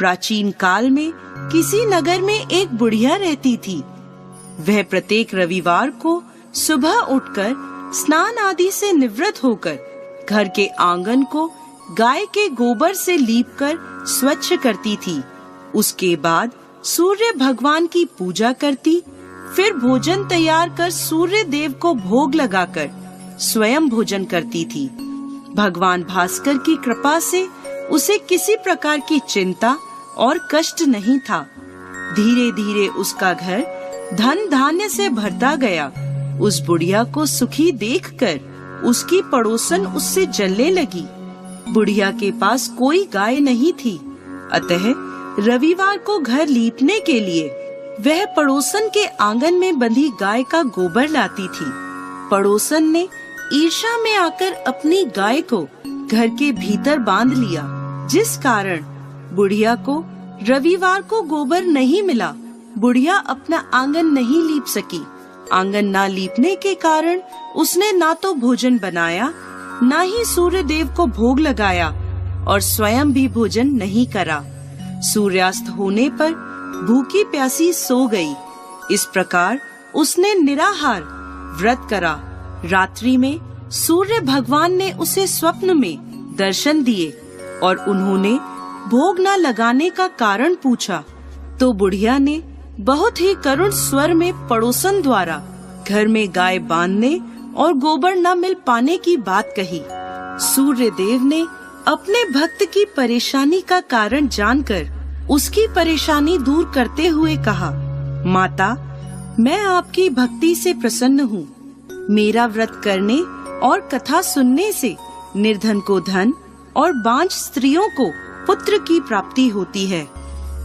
प्राचीन काल में किसी नगर में एक बुढ़िया रहती थी। वह प्रत्येक रविवार को सुबह उठकर स्नान आदि से निवृत्त होकर घर के आंगन को गाय के गोबर से लीपकर स्वच्छ करती थी। उसके बाद सूर्य भगवान की पूजा करती, फिर भोजन तैयार कर सूर्य देव को भोग लगाकर स्वयं भोजन करती थी। भगवान भास्कर की कृपा से उसे किसी प्रकार की चिंता और कष्ट नहीं था। धीरे धीरे उसका घर धन धान्य से भरता गया। उस बुढ़िया को सुखी देखकर उसकी पड़ोसन उससे जलने लगी। बुढ़िया के पास कोई गाय नहीं थी, अतः रविवार को घर लीपने के लिए वह पड़ोसन के आंगन में बंधी गाय का गोबर लाती थी। पड़ोसन ने ईर्ष्या में आकर अपनी गाय को घर के भीतर बांध लिया, जिस कारण बुढ़िया को रविवार को गोबर नहीं मिला। बुढ़िया अपना आंगन नहीं लीप सकी। आंगन ना लीपने के कारण उसने ना तो भोजन बनाया, ना ही सूर्य देव को भोग लगाया और स्वयं भी भोजन नहीं करा। सूर्यास्त होने पर भूखी प्यासी सो गई। इस प्रकार उसने निराहार व्रत करा। रात्रि में सूर्य भगवान ने उसे स्वप्न में दर्शन दिए और उन्होंने भोग न लगाने का कारण पूछा। तो बुढ़िया ने बहुत ही करुण स्वर में पड़ोसन द्वारा घर में गाय बांधने और गोबर न मिल पाने की बात कही। सूर्य देव ने अपने भक्त की परेशानी का कारण जानकर उसकी परेशानी दूर करते हुए कहा, माता, मैं आपकी भक्ति से प्रसन्न हूँ। मेरा व्रत करने और कथा सुनने से निर्धन को धन और बांझ स्त्रियों को पुत्र की प्राप्ति होती है।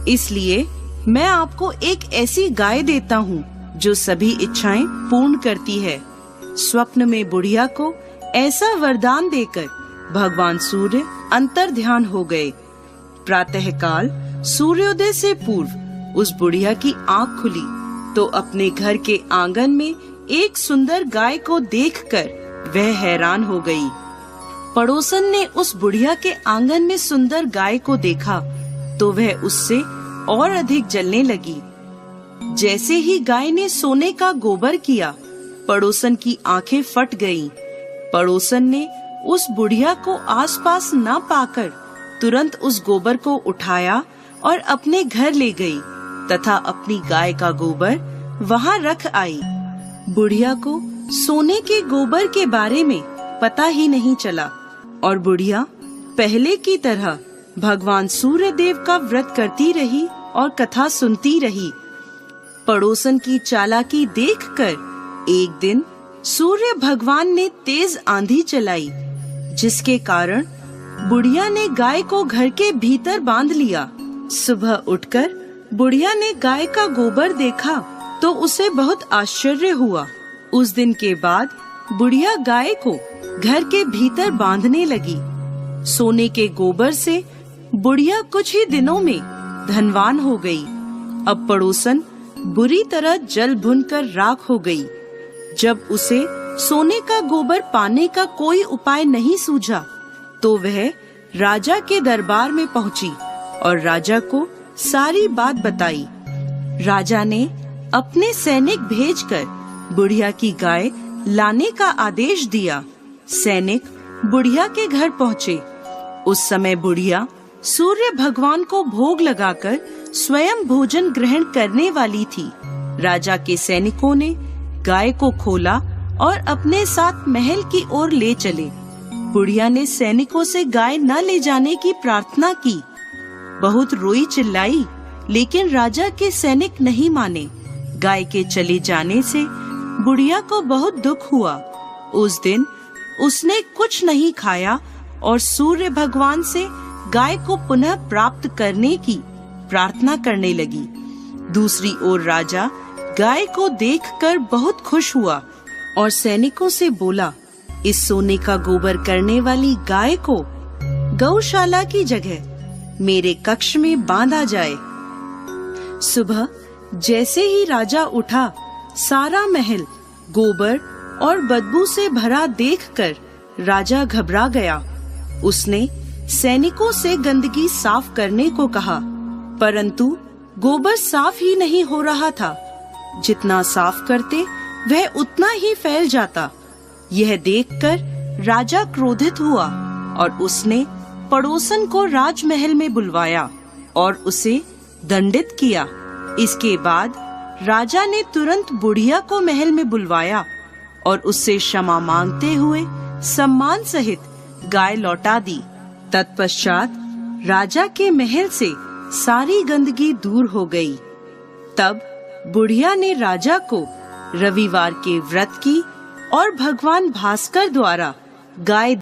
इसलिए मैं आपको एक ऐसी गाय देता हूँ जो सभी इच्छाएं पूर्ण करती है। स्वप्न में बुढ़िया को ऐसा वरदान देकर भगवान सूर्य अंतर्ध्यान हो गए। प्रातः काल सूर्योदय से पूर्व उस बुढ़िया की आँख खुली तो अपने घर के आंगन में एक सुंदर गाय को देखकर वह हैरान हो गई। पड़ोसन ने उस बुढ़िया के आंगन में सुंदर गाय को देखा तो वह उससे और अधिक जलने लगी। जैसे ही गाय ने सोने का गोबर किया, पड़ोसन की आंखें फट गईं। पड़ोसन ने उस बुढ़िया को आसपास न पाकर तुरंत उस गोबर को उठाया और अपने घर ले गई तथा अपनी गाय का गोबर वहां रख आई। बुढ़िया को सोने के गोबर के बारे में पता ही नहीं चला और बुढ़िया पहले की तरह भगवान सूर्य देव का व्रत करती रही और कथा सुनती रही। पड़ोसन की चालाकी देखकर एक दिन सूर्य भगवान ने तेज आंधी चलाई, जिसके कारण बुढ़िया ने गाय को घर के भीतर बांध लिया। सुबह उठकर बुढ़िया ने गाय का गोबर देखा तो उसे बहुत आश्चर्य हुआ। उस दिन के बाद बुढ़िया गाय को घर के भीतर बांधने लगी। सोने के गोबर से बुढ़िया कुछ ही दिनों में धनवान हो गई। अब पड़ोसन बुरी तरह जल भुनकर राख हो गई। जब उसे सोने का गोबर पाने का कोई उपाय नहीं सूझा तो वह राजा के दरबार में पहुंची और राजा को सारी बात बताई। राजा ने अपने सैनिक भेजकर बुढ़िया की गाय लाने का आदेश दिया। सैनिक बुढ़िया के घर पहुँचे। उस समय बुढ़िया सूर्य भगवान को भोग लगाकर स्वयं भोजन ग्रहण करने वाली थी। राजा के सैनिकों ने गाय को खोला और अपने साथ महल की ओर ले चले। बुढ़िया ने सैनिकों से गाय न ले जाने की प्रार्थना की। बहुत रोई चिल्लाई, लेकिन राजा के सैनिक नहीं माने। गाय के चले जाने से बुढ़िया को बहुत दुख हुआ। उस दिन उसने कुछ नहीं खाया और सूर्य भगवान से गाय को पुनः प्राप्त करने की प्रार्थना करने लगी। दूसरी ओर राजा गाय को देखकर बहुत खुश हुआ और सैनिकों से बोला, इस सोने का गोबर करने वाली गाय को गौशाला की जगह मेरे कक्ष में बांधा जाए। सुबह जैसे ही राजा उठा, सारा महल गोबर और बदबू से भरा देखकर राजा घबरा गया। उसने सैनिकों से गंदगी साफ करने को कहा परंतु गोबर साफ ही नहीं हो रहा था। जितना साफ करते वह उतना ही फैल जाता। यह देखकर राजा क्रोधित हुआ और उसने पड़ोसन को राजमहल में बुलवाया और उसे दंडित किया। इसके बाद राजा ने तुरंत बुढ़िया को महल में बुलवाया और उससे क्षमा मांगते हुए सम्मान सहित गाय लौटा दी। तत्पश्चात राजा के महल से सारी गंदगी दूर हो गई। तब बुढ़िया ने राजा को रविवार के व्रत की और भगवान भास्कर द्वारा गाय